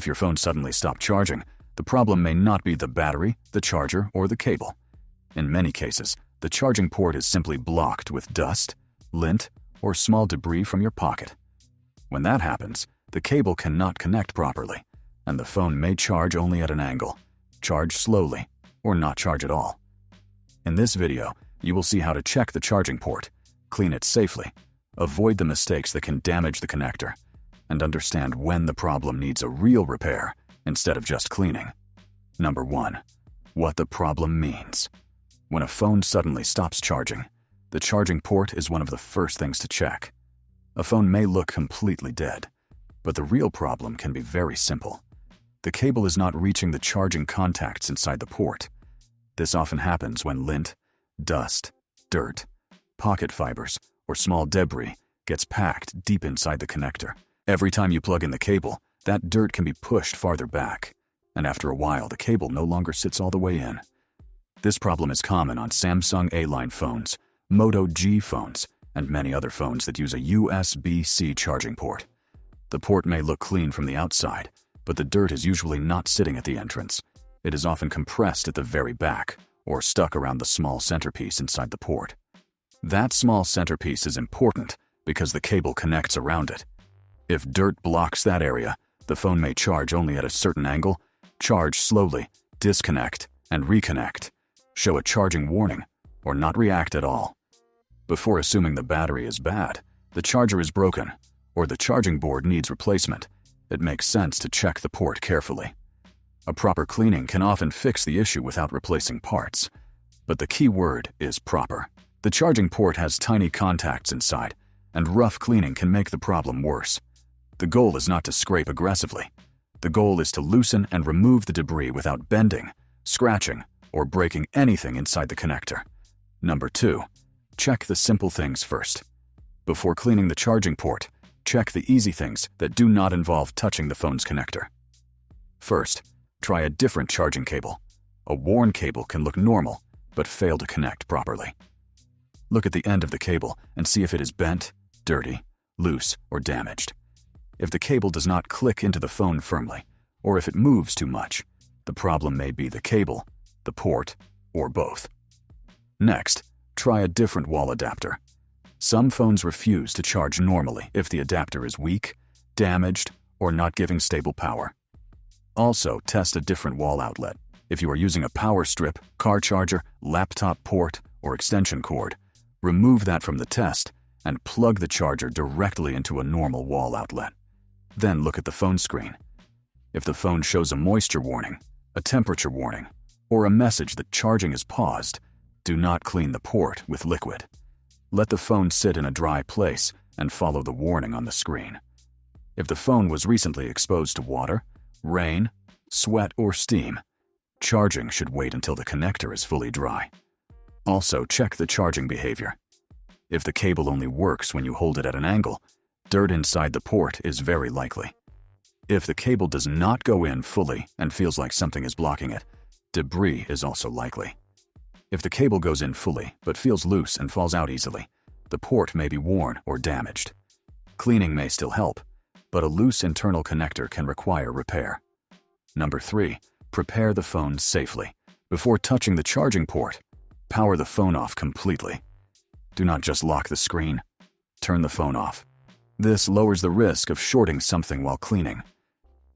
If your phone suddenly stopped charging, the problem may not be the battery, the charger, or the cable. In many cases, the charging port is simply blocked with dust, lint, or small debris from your pocket. When that happens, the cable cannot connect properly, and the phone may charge only at an angle, charge slowly, or not charge at all. In this video, you will see how to check the charging port, clean it safely, avoid the mistakes that can damage the connector, and understand when the problem needs a real repair instead of just cleaning. Number 1. What the problem means. When a phone suddenly stops charging, the charging port is one of the first things to check. A phone may look completely dead, but the real problem can be very simple. The cable is not reaching the charging contacts inside the port. This often happens when lint, dust, dirt, pocket fibers, or small debris gets packed deep inside the connector. Every time you plug in the cable, that dirt can be pushed farther back, and after a while the cable no longer sits all the way in. This problem is common on Samsung A-line phones, Moto G phones, and many other phones that use a USB-C charging port. The port may look clean from the outside, but the dirt is usually not sitting at the entrance. It is often compressed at the very back, or stuck around the small centerpiece inside the port. That small centerpiece is important because the cable connects around it. If dirt blocks that area, the phone may charge only at a certain angle, charge slowly, disconnect, and reconnect, show a charging warning, or not react at all. Before assuming the battery is bad, the charger is broken, or the charging board needs replacement, it makes sense to check the port carefully. A proper cleaning can often fix the issue without replacing parts. But the key word is proper. The charging port has tiny contacts inside, and rough cleaning can make the problem worse. The goal is not to scrape aggressively. The goal is to loosen and remove the debris without bending, scratching, or breaking anything inside the connector. Number 2. Check the simple things first. Before cleaning the charging port, check the easy things that do not involve touching the phone's connector. First, try a different charging cable. A worn cable can look normal, but fail to connect properly. Look at the end of the cable and see if it is bent, dirty, loose, or damaged. If the cable does not click into the phone firmly, or if it moves too much, the problem may be the cable, the port, or both. Next, try a different wall adapter. Some phones refuse to charge normally if the adapter is weak, damaged, or not giving stable power. Also, test a different wall outlet. If you are using a power strip, car charger, laptop port, or extension cord, remove that from the test and plug the charger directly into a normal wall outlet. Then look at the phone screen. If the phone shows a moisture warning, a temperature warning, or a message that charging is paused, do not clean the port with liquid. Let the phone sit in a dry place and follow the warning on the screen. If the phone was recently exposed to water, rain, sweat, or steam, charging should wait until the connector is fully dry. Also, check the charging behavior. If the cable only works when you hold it at an angle, dirt inside the port is very likely. If the cable does not go in fully and feels like something is blocking it, debris is also likely. If the cable goes in fully but feels loose and falls out easily, the port may be worn or damaged. Cleaning may still help, but a loose internal connector can require repair. Number 3. Prepare the phone safely. Before touching the charging port, power the phone off completely. Do not just lock the screen. Turn the phone off. This lowers the risk of shorting something while cleaning.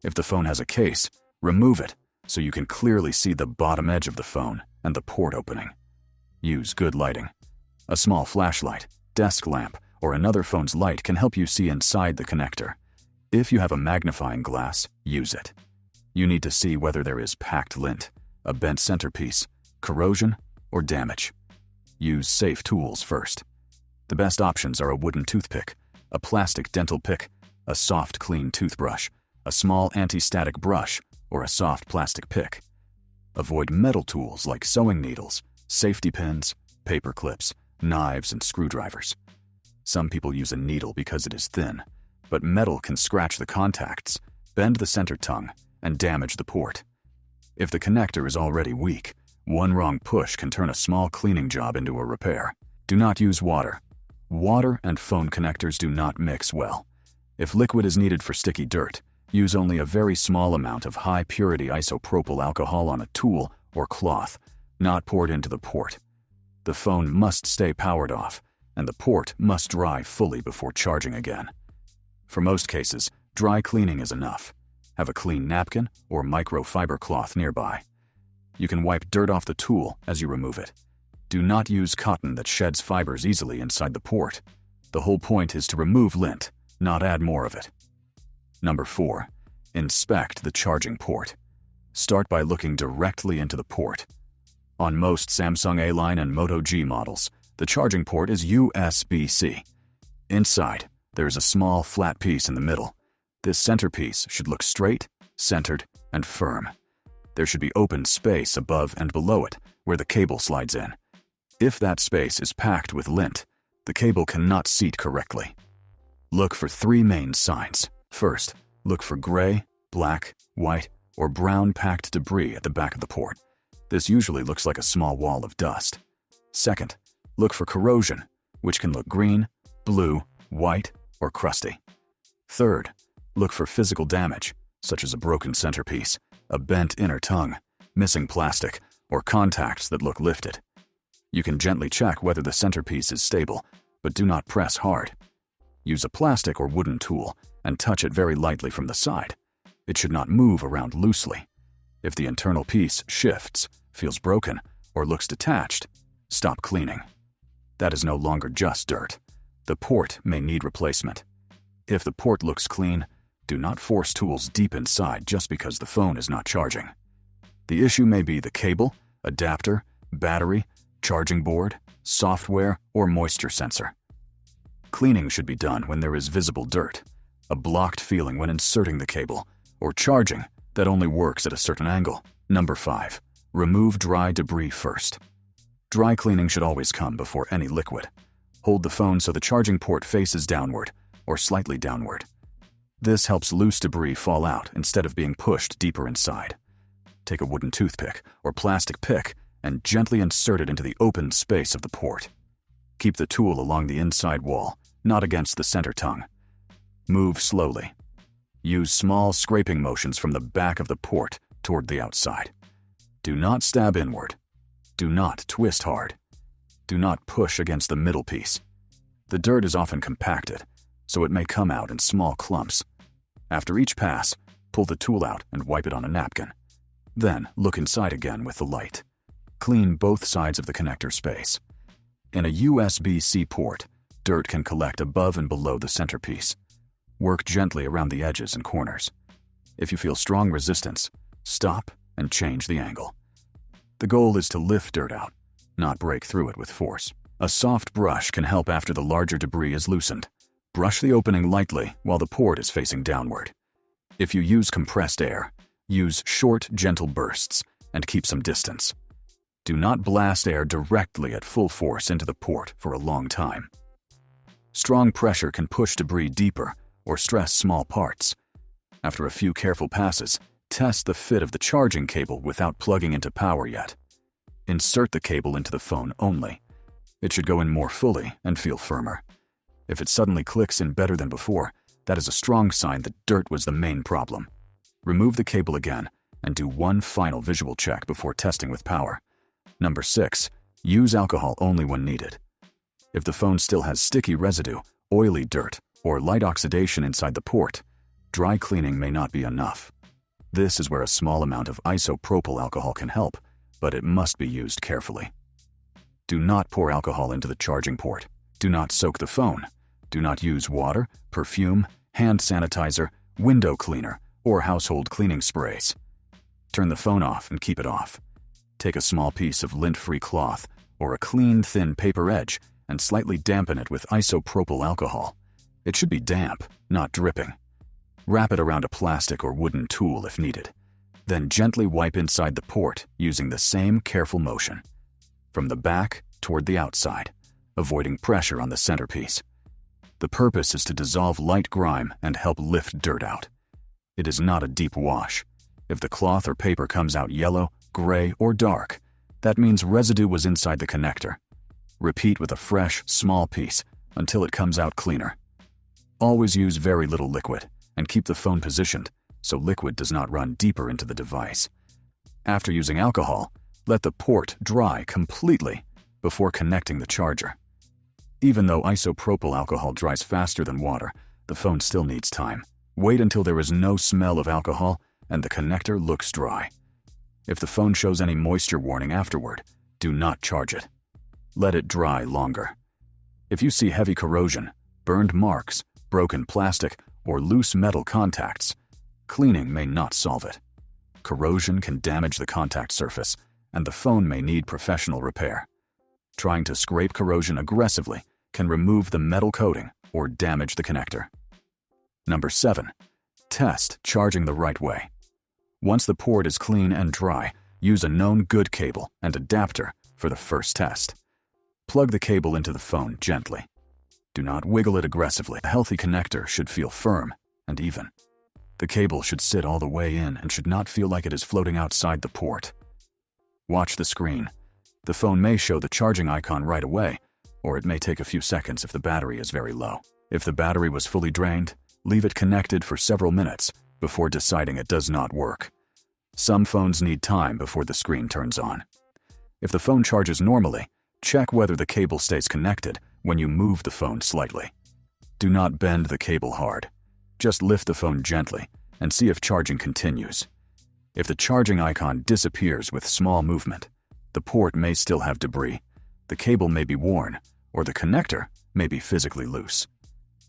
If the phone has a case, remove it so you can clearly see the bottom edge of the phone and the port opening. Use good lighting. A small flashlight, desk lamp, or another phone's light can help you see inside the connector. If you have a magnifying glass, use it. You need to see whether there is packed lint, a bent centerpiece, corrosion, or damage. Use safe tools first. The best options are a wooden toothpick, a plastic dental pick, a soft clean toothbrush, a small anti-static brush, or a soft plastic pick. Avoid metal tools like sewing needles, safety pins, paper clips, knives, and screwdrivers. Some people use a needle because it is thin, but metal can scratch the contacts, bend the center tongue, and damage the port. If the connector is already weak, one wrong push can turn a small cleaning job into a repair. Do not use water. Water and phone connectors do not mix well. If liquid is needed for sticky dirt, Use only a very small amount of high-purity isopropyl alcohol on a tool or cloth, not poured into the port. The phone must stay powered off, and the port must dry fully before charging again. For most cases, dry cleaning is enough. Have a clean napkin or microfiber cloth nearby. You can wipe dirt off the tool as you remove it. Do not use cotton that sheds fibers easily inside the port. The whole point is to remove lint, not add more of it. Number 4. Inspect the charging port. Start by looking directly into the port. On most Samsung A-line and Moto G models, the charging port is USB-C. Inside, there is a small flat piece in the middle. This centerpiece should look straight, centered, and firm. There should be open space above and below it, where the cable slides in. If that space is packed with lint, the cable cannot seat correctly. Look for 3 main signs. First, look for gray, black, white, or brown packed debris at the back of the port. This usually looks like a small wall of dust. Second, look for corrosion, which can look green, blue, white, or crusty. Third, look for physical damage, such as a broken centerpiece, a bent inner tongue, missing plastic, or contacts that look lifted. You can gently check whether the centerpiece is stable, but do not press hard. Use a plastic or wooden tool and touch it very lightly from the side. It should not move around loosely. If the internal piece shifts, feels broken, or looks detached, stop cleaning. That is no longer just dirt. The port may need replacement. If the port looks clean, do not force tools deep inside just because the phone is not charging. The issue may be the cable, adapter, battery, charging board, software, or moisture sensor. Cleaning should be done when there is visible dirt, a blocked feeling when inserting the cable, or charging that only works at a certain angle. Number 5. Remove dry debris first. Dry cleaning should always come before any liquid. Hold the phone so the charging port faces downward or slightly downward. This helps loose debris fall out instead of being pushed deeper inside. Take a wooden toothpick or plastic pick and gently insert it into the open space of the port. Keep the tool along the inside wall, not against the center tongue. Move slowly. Use small scraping motions from the back of the port toward the outside. Do not stab inward. Do not twist hard. Do not push against the middle piece. The dirt is often compacted, so it may come out in small clumps. After each pass, pull the tool out and wipe it on a napkin. Then look inside again with the light. Clean both sides of the connector space. In a USB-C port, dirt can collect above and below the centerpiece. Work gently around the edges and corners. If you feel strong resistance, stop and change the angle. The goal is to lift dirt out, not break through it with force. A soft brush can help after the larger debris is loosened. Brush the opening lightly while the port is facing downward. If you use compressed air, use short, gentle bursts and keep some distance. Do not blast air directly at full force into the port for a long time. Strong pressure can push debris deeper or stress small parts. After a few careful passes, test the fit of the charging cable without plugging into power yet. Insert the cable into the phone only. It should go in more fully and feel firmer. If it suddenly clicks in better than before, that is a strong sign that dirt was the main problem. Remove the cable again and do one final visual check before testing with power. Number 6. Use alcohol only when needed. If the phone still has sticky residue, oily dirt, or light oxidation inside the port, dry cleaning may not be enough. This is where a small amount of isopropyl alcohol can help, but it must be used carefully. Do not pour alcohol into the charging port. Do not soak the phone. Do not use water, perfume, hand sanitizer, window cleaner, or household cleaning sprays. Turn the phone off and keep it off. Take a small piece of lint-free cloth or a clean, thin paper edge and slightly dampen it with isopropyl alcohol. It should be damp, not dripping. Wrap it around a plastic or wooden tool if needed. Then gently wipe inside the port using the same careful motion. From the back toward the outside, avoiding pressure on the centerpiece. The purpose is to dissolve light grime and help lift dirt out. It is not a deep wash. If the cloth or paper comes out yellow, gray, or dark, that means residue was inside the connector. Repeat with a fresh, small piece until it comes out cleaner. Always use very little liquid and keep the phone positioned so liquid does not run deeper into the device. After using alcohol, let the port dry completely before connecting the charger. Even though isopropyl alcohol dries faster than water, the phone still needs time. Wait until there is no smell of alcohol and the connector looks dry. If the phone shows any moisture warning afterward, do not charge it. Let it dry longer. If you see heavy corrosion, burned marks, broken plastic, or loose metal contacts, cleaning may not solve it. Corrosion can damage the contact surface, and the phone may need professional repair. Trying to scrape corrosion aggressively can remove the metal coating or damage the connector. Number 7. Test charging the right way. Once the port is clean and dry, use a known good cable and adapter for the first test. Plug the cable into the phone gently. Do not wiggle it aggressively. A healthy connector should feel firm and even. The cable should sit all the way in and should not feel like it is floating outside the port. Watch the screen. The phone may show the charging icon right away, or it may take a few seconds if the battery is very low. If the battery was fully drained, leave it connected for several minutes before deciding it does not work. Some phones need time before the screen turns on. If the phone charges normally, check whether the cable stays connected when you move the phone slightly. Do not bend the cable hard. Just lift the phone gently and see if charging continues. If the charging icon disappears with small movement, the port may still have debris, the cable may be worn, or the connector may be physically loose.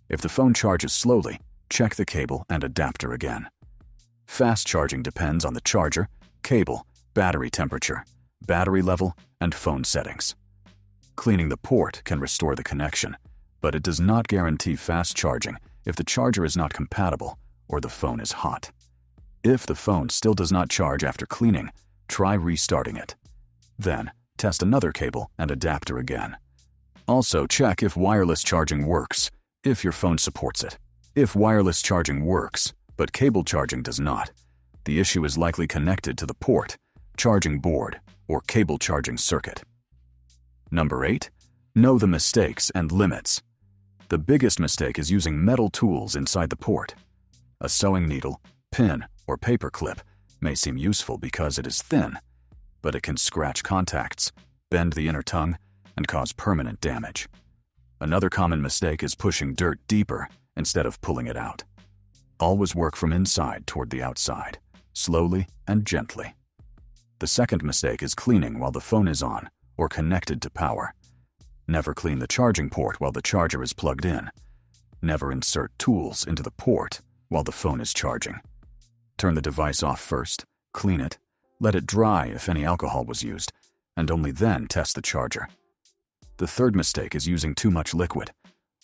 If the phone charges slowly, check the cable and adapter again. Fast charging depends on the charger, cable, battery temperature, battery level, and phone settings. Cleaning the port can restore the connection, but it does not guarantee fast charging if the charger is not compatible or the phone is hot. If the phone still does not charge after cleaning, try restarting it. Then, test another cable and adapter again. Also, check if wireless charging works, if your phone supports it. If wireless charging works, but cable charging does not, the issue is likely connected to the port, charging board, or cable charging circuit. Number 8. Know the mistakes and limits. The biggest mistake is using metal tools inside the port. A sewing needle, pin, or paper clip may seem useful because it is thin, but it can scratch contacts, bend the inner tongue, and cause permanent damage. Another common mistake is pushing dirt deeper instead of pulling it out. Always work from inside toward the outside, slowly and gently. The second mistake is cleaning while the phone is on or connected to power. Never clean the charging port while the charger is plugged in. Never insert tools into the port while the phone is charging. Turn the device off first, clean it, let it dry if any alcohol was used, and only then test the charger. The third mistake is using too much liquid.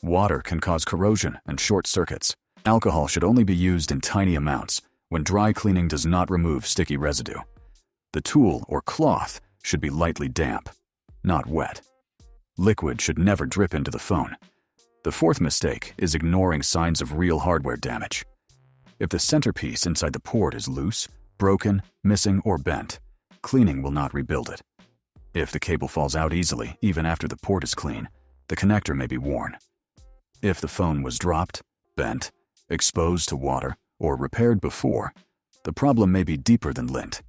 Water can cause corrosion and short circuits. Alcohol should only be used in tiny amounts when dry cleaning does not remove sticky residue. The tool or cloth should be lightly damp, not wet. Liquid should never drip into the phone. The fourth mistake is ignoring signs of real hardware damage. If the centerpiece inside the port is loose, broken, missing, or bent, cleaning will not rebuild it. If the cable falls out easily, even after the port is clean, the connector may be worn. If the phone was dropped, bent, exposed to water, or repaired before, the problem may be deeper than lint.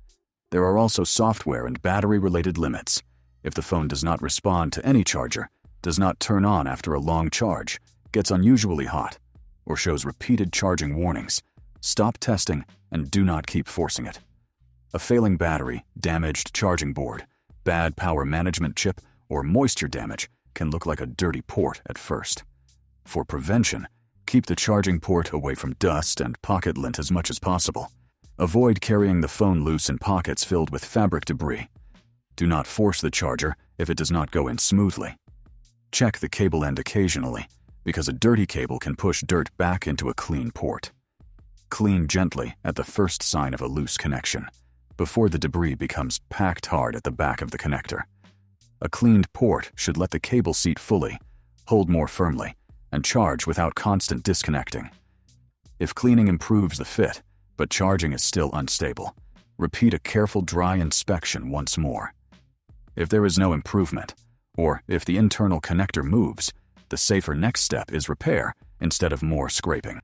There are also software and battery-related limits. If the phone does not respond to any charger, does not turn on after a long charge, gets unusually hot, or shows repeated charging warnings, stop testing and do not keep forcing it. A failing battery, damaged charging board, bad power management chip, or moisture damage can look like a dirty port at first. For prevention, keep the charging port away from dust and pocket lint as much as possible. Avoid carrying the phone loose in pockets filled with fabric debris. Do not force the charger if it does not go in smoothly. Check the cable end occasionally, because a dirty cable can push dirt back into a clean port. Clean gently at the first sign of a loose connection, before the debris becomes packed hard at the back of the connector. A cleaned port should let the cable seat fully, hold more firmly, and charge without constant disconnecting. If cleaning improves the fit, but charging is still unstable, repeat a careful dry inspection once more. If there is no improvement, or if the internal connector moves, the safer next step is repair instead of more scraping.